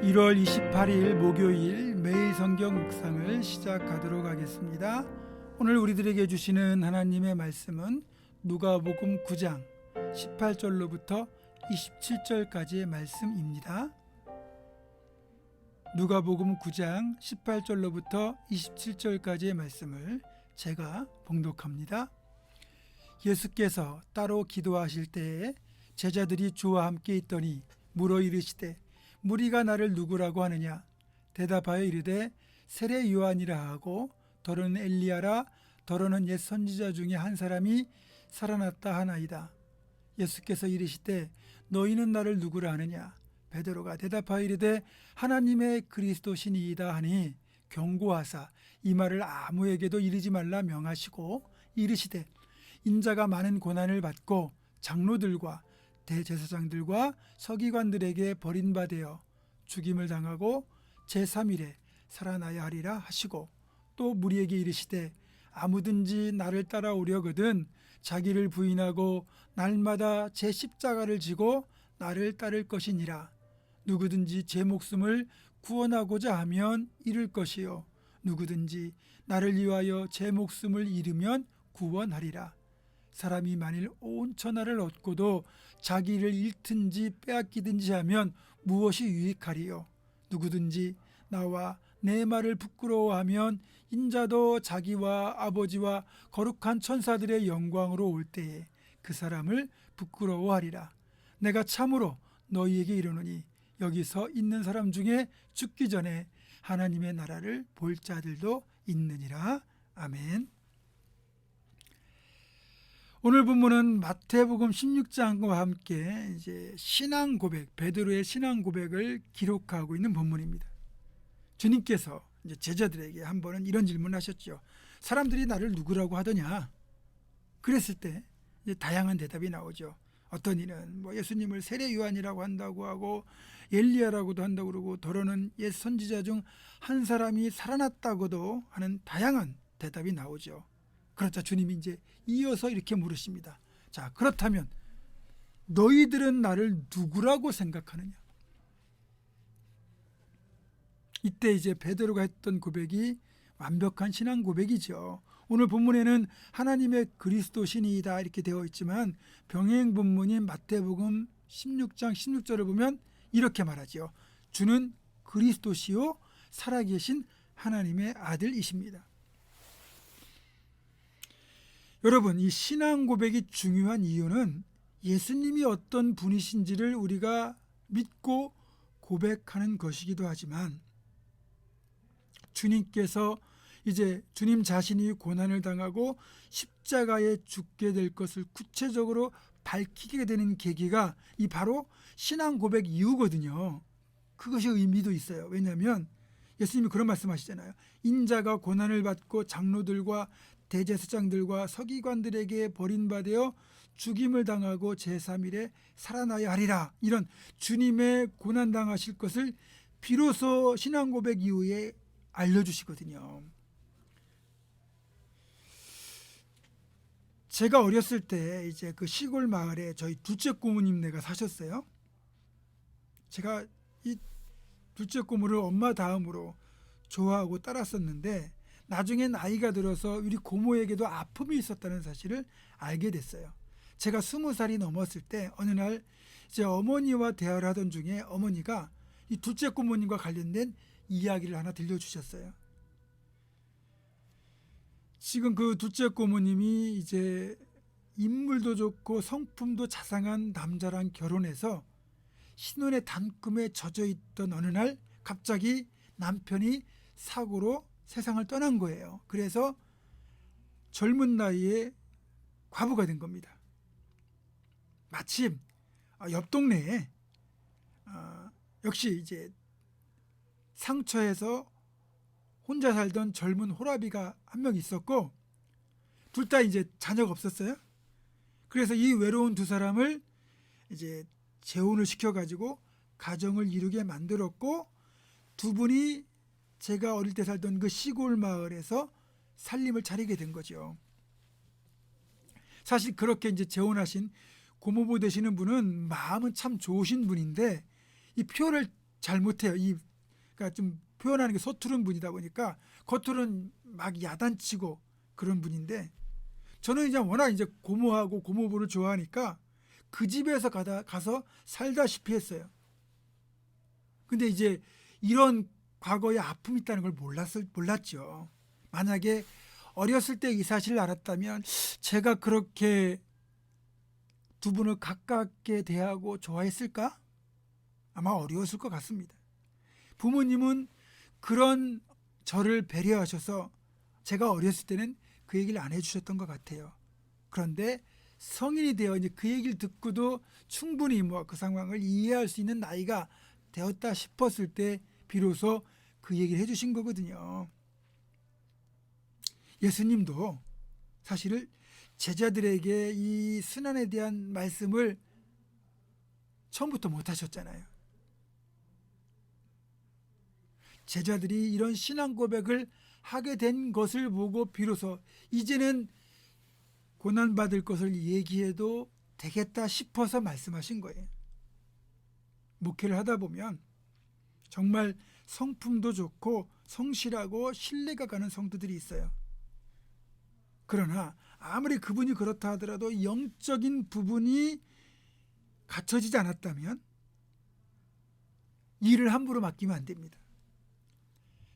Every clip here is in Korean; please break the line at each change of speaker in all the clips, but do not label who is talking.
1월 28일 목요일 매일 성경 묵상을 시작하도록 하겠습니다. 오늘 우리들에게 주시는 하나님의 말씀은 누가복음 9장 18절로부터 27절까지의 말씀입니다. 누가복음 9장 18절로부터 27절까지의 말씀을 제가 봉독합니다. 예수께서 따로 기도하실 때에 제자들이 주와 함께 있더니 물어 이르시되 무리가 나를 누구라고 하느냐? 대답하여 이르되 세례 요한이라 하고 더러는 엘리야라 더러는 옛 선지자 중에 한 사람이 살아났다 하나이다. 예수께서 이르시되 너희는 나를 누구라 하느냐? 베드로가 대답하여 이르되 하나님의 그리스도시니이다 하니 경고하사 이 말을 아무에게도 이르지 말라 명하시고 이르시되 인자가 많은 고난을 받고 장로들과 대제사장들과 서기관들에게 버림받아 죽임을 당하고 제3일에 살아나야 하리라 하시고 또 무리에게 이르시되 아무든지 나를 따라오려거든 자기를 부인하고 날마다 제 십자가를 지고 나를 따를 것이니라. 누구든지 제 목숨을 구원하고자 하면 잃을 것이요 누구든지 나를 위하여 제 목숨을 잃으면 구원하리라. 사람이 만일 온 천하를 얻고도 자기를 잃든지 빼앗기든지 하면 무엇이 유익하리요? 누구든지 나와 내 말을 부끄러워하면 인자도 자기와 아버지와 거룩한 천사들의 영광으로 올 때에 그 사람을 부끄러워하리라. 내가 참으로 너희에게 이르노니 여기 서 있는 사람 중에 죽기 전에 하나님의 나라를 볼 자들도 있느니라. 아멘. 오늘 본문은 마태복음 16장과 함께 이제 신앙 고백, 베드로의 신앙 고백을 기록하고 있는 본문입니다. 주님께서 이제 제자들에게 한 번은 이런 질문을 하셨죠. 사람들이 나를 누구라고 하더냐? 그랬을 때 이제 다양한 대답이 나오죠. 어떤 이는 예수님을 세례 요한이라고 한다고 하고 엘리야라고도 한다고 그러고 더러는 옛 선지자 중 한 사람이 살아났다고도 하는 다양한 대답이 나오죠. 그렇자 주님이 이제 이어서 이렇게 물으십니다. 자, 그렇다면 너희들은 나를 누구라고 생각하느냐? 이때 이제 베드로가 했던 고백이 완벽한 신앙 고백이죠. 오늘 본문에는 하나님의 그리스도시니이다 이렇게 되어 있지만 병행 본문인 마태복음 16장 16절을 보면 이렇게 말하지요. 주는 그리스도시요 살아계신 하나님의 아들이십니다. 여러분, 이 신앙 고백이 중요한 이유는 예수님이 어떤 분이신지를 우리가 믿고 고백하는 것이기도 하지만 주님께서 이제 주님 자신이 고난을 당하고 십자가에 죽게 될 것을 구체적으로 밝히게 되는 계기가 이 바로 신앙 고백 이유거든요. 그것이 의미도 있어요. 왜냐하면 예수님이 그런 말씀하시잖아요. 인자가 고난을 받고 장로들과 대제사장들과 서기관들에게 버림받아 죽임을 당하고 제3일에 살아나야 하리라. 이런 주님의 고난당하실 것을 비로소 신앙 고백 이후에 알려주시거든요. 제가 어렸을 때 이제 그 시골 마을에 저희 둘째 고모님네가 사셨어요. 제가 이 둘째 고모를 엄마 다음으로 좋아하고 따랐었는데 나중에 나이가 들어서 우리 고모에게도 아픔이 있었다는 사실을 알게 됐어요. 제가 20살이 넘었을 때 어느 날 이제 어머니와 대화를 하던 중에 어머니가 이 둘째 고모님과 관련된 이야기를 하나 들려주셨어요. 지금 그 둘째 고모님이 이제 인물도 좋고 성품도 자상한 남자랑 결혼해서 신혼의 단꿈에 젖어 있던 어느 날 갑자기 남편이 사고로 세상을 떠난 거예요. 그래서 젊은 나이에 과부가 된 겁니다. 마침 옆 동네에 역시 이제 상처에서 혼자 살던 젊은 호라비가 한 명 있었고 둘 다 이제 자녀가 없었어요. 그래서 이 외로운 두 사람을 이제 재혼을 시켜가지고 가정을 이루게 만들었고 두 분이 제가 어릴 때 살던 그 시골 마을에서 살림을 차리게 된 거죠. 사실 그렇게 이제 재혼하신 고모부 되시는 분은 마음은 참 좋으신 분인데 이 표를 잘 못해요. 그러니까 좀 표현하는 게 서투른 분이다 보니까 겉으로는 막 야단치고 그런 분인데, 저는 이제 워낙 이제 고모하고 고모부를 좋아하니까 그 집에서 가서 살다시피 했어요. 근데 이제 이런 과거에 아픔이 있다는 걸 몰랐죠. 만약에 어렸을 때 이 사실을 알았다면 제가 그렇게 두 분을 가깝게 대하고 좋아했을까? 아마 어려웠을 것 같습니다. 부모님은 그런 저를 배려하셔서 제가 어렸을 때는 그 얘기를 안 해주셨던 것 같아요. 그런데 성인이 되어 이제 그 얘기를 듣고도 충분히 뭐 그 상황을 이해할 수 있는 나이가 되었다 싶었을 때 비로소 그 얘기를 해주신 거거든요. 예수님도 사실은 제자들에게 이 순환에 대한 말씀을 처음부터 못 하셨잖아요. 제자들이 이런 신앙 고백을 하게 된 것을 보고 비로소 이제는 고난받을 것을 얘기해도 되겠다 싶어서 말씀하신 거예요. 목회를 하다 보면 정말 성품도 좋고 성실하고 신뢰가 가는 성도들이 있어요. 그러나 아무리 그분이 그렇다 하더라도 영적인 부분이 갖춰지지 않았다면 일을 함부로 맡기면 안 됩니다.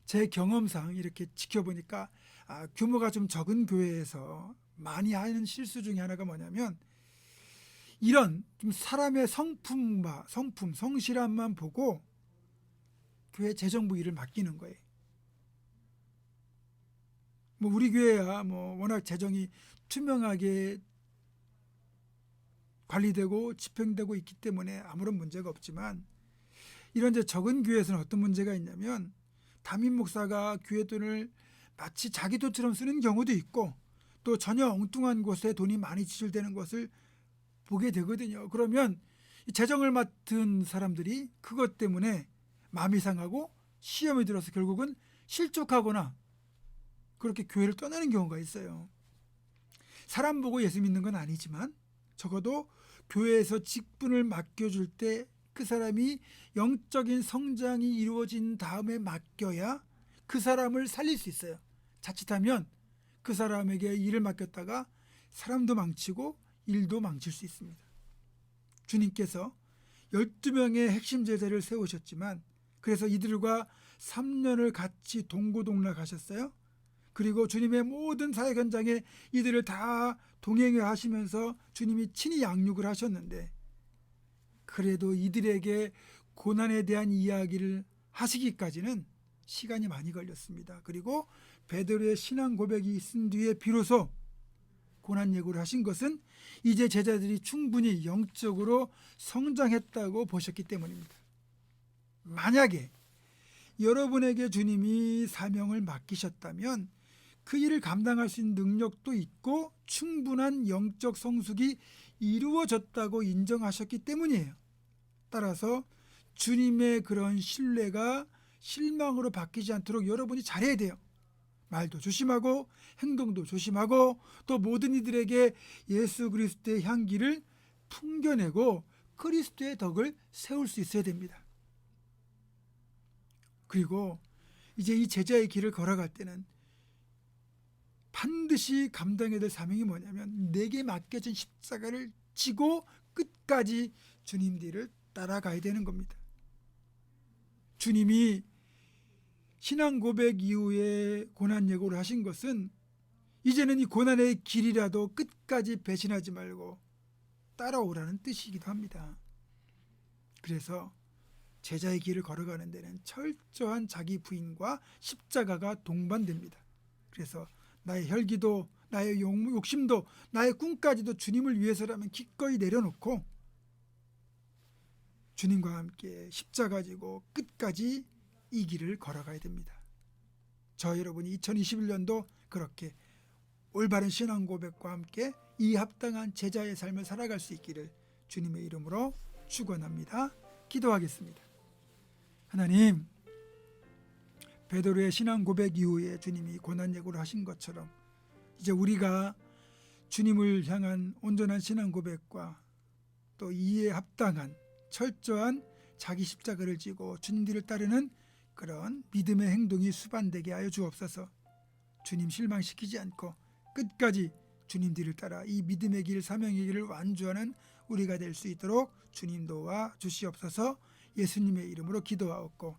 제 경험상 이렇게 지켜보니까 규모가 좀 적은 교회에서 많이 하는 실수 중에 하나가 뭐냐면 이런 좀 사람의 성품, 성실함만 보고 교회 재정부 일을 맡기는 거예요. 뭐 우리 교회야 뭐 워낙 재정이 투명하게 관리되고 집행되고 있기 때문에 아무런 문제가 없지만, 이런 이제 적은 교회에서는 어떤 문제가 있냐면 담임 목사가 교회 돈을 마치 자기 돈처럼 쓰는 경우도 있고, 또 전혀 엉뚱한 곳에 돈이 많이 지출되는 것을 보게 되거든요. 그러면 재정을 맡은 사람들이 그것 때문에 마음이 상하고 시험에 들어서 결국은 실족하거나 그렇게 교회를 떠나는 경우가 있어요. 사람 보고 예수 믿는 건 아니지만 적어도 교회에서 직분을 맡겨줄 때 그 사람이 영적인 성장이 이루어진 다음에 맡겨야 그 사람을 살릴 수 있어요. 자칫하면 그 사람에게 일을 맡겼다가 사람도 망치고 일도 망칠 수 있습니다. 주님께서 12명의 핵심 제자를 세우셨지만 그래서 이들과 3년을 같이 동고동락하셨어요. 그리고 주님의 모든 사역 현장에 이들을 다 동행해 하시면서 주님이 친히 양육을 하셨는데, 그래도 이들에게 고난에 대한 이야기를 하시기까지는 시간이 많이 걸렸습니다. 그리고 베드로의 신앙 고백이 있은 뒤에 비로소 고난 예고를 하신 것은 이제 제자들이 충분히 영적으로 성장했다고 보셨기 때문입니다. 만약에 여러분에게 주님이 사명을 맡기셨다면 그 일을 감당할 수 있는 능력도 있고 충분한 영적 성숙이 이루어졌다고 인정하셨기 때문이에요. 따라서 주님의 그런 신뢰가 실망으로 바뀌지 않도록 여러분이 잘해야 돼요. 말도 조심하고 행동도 조심하고 또 모든 이들에게 예수 그리스도의 향기를 풍겨내고 그리스도의 덕을 세울 수 있어야 됩니다. 그리고 이제 이 제자의 길을 걸어갈 때는 반드시 감당해야 될 사명이 뭐냐면 내게 맡겨진 십자가를 지고 끝까지 주님 뒤를 따라가야 되는 겁니다. 주님이 신앙 고백 이후에 고난 예고를 하신 것은 이제는 이 고난의 길이라도 끝까지 배신하지 말고 따라오라는 뜻이기도 합니다. 그래서 제자의 길을 걸어가는 데는 철저한 자기 부인과 십자가가 동반됩니다. 그래서 나의 혈기도 나의 욕심도 나의 꿈까지도 주님을 위해서라면 기꺼이 내려놓고 주님과 함께 십자가 지고 끝까지 이 길을 걸어가야 됩니다. 저 여러분이 2021년도 그렇게 올바른 신앙 고백과 함께 이 합당한 제자의 삶을 살아갈 수 있기를 주님의 이름으로 축원합니다. 기도하겠습니다. 하나님, 베드로의 신앙 고백 이후에 주님이 고난 예고를 하신 것처럼 이제 우리가 주님을 향한 온전한 신앙 고백과 또 이에 합당한 철저한 자기 십자가를 지고 주님 뒤를 따르는 그런 믿음의 행동이 수반되게 하여 주옵소서. 주님 실망시키지 않고 끝까지 주님 뒤를 따라 이 믿음의 길, 사명의 길을 완주하는 우리가 될 수 있도록 주님 도와 주시옵소서. 예수님의 이름으로 기도하옵고,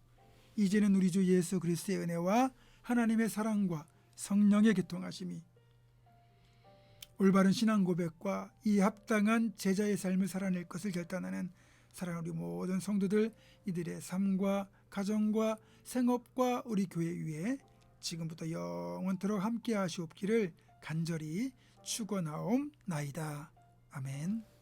이제는 우리 주 예수 그리스도의 은혜와 하나님의 사랑과 성령의 교통하심이, 올바른 신앙 고백과 이 합당한 제자의 삶을 살아낼 것을 결단하는 사랑하는 우리 모든 성도들, 이들의 삶과 가정과 생업과 우리 교회 위에 지금부터 영원토록 함께 하시옵기를 간절히 축원하옵나이다. 아멘.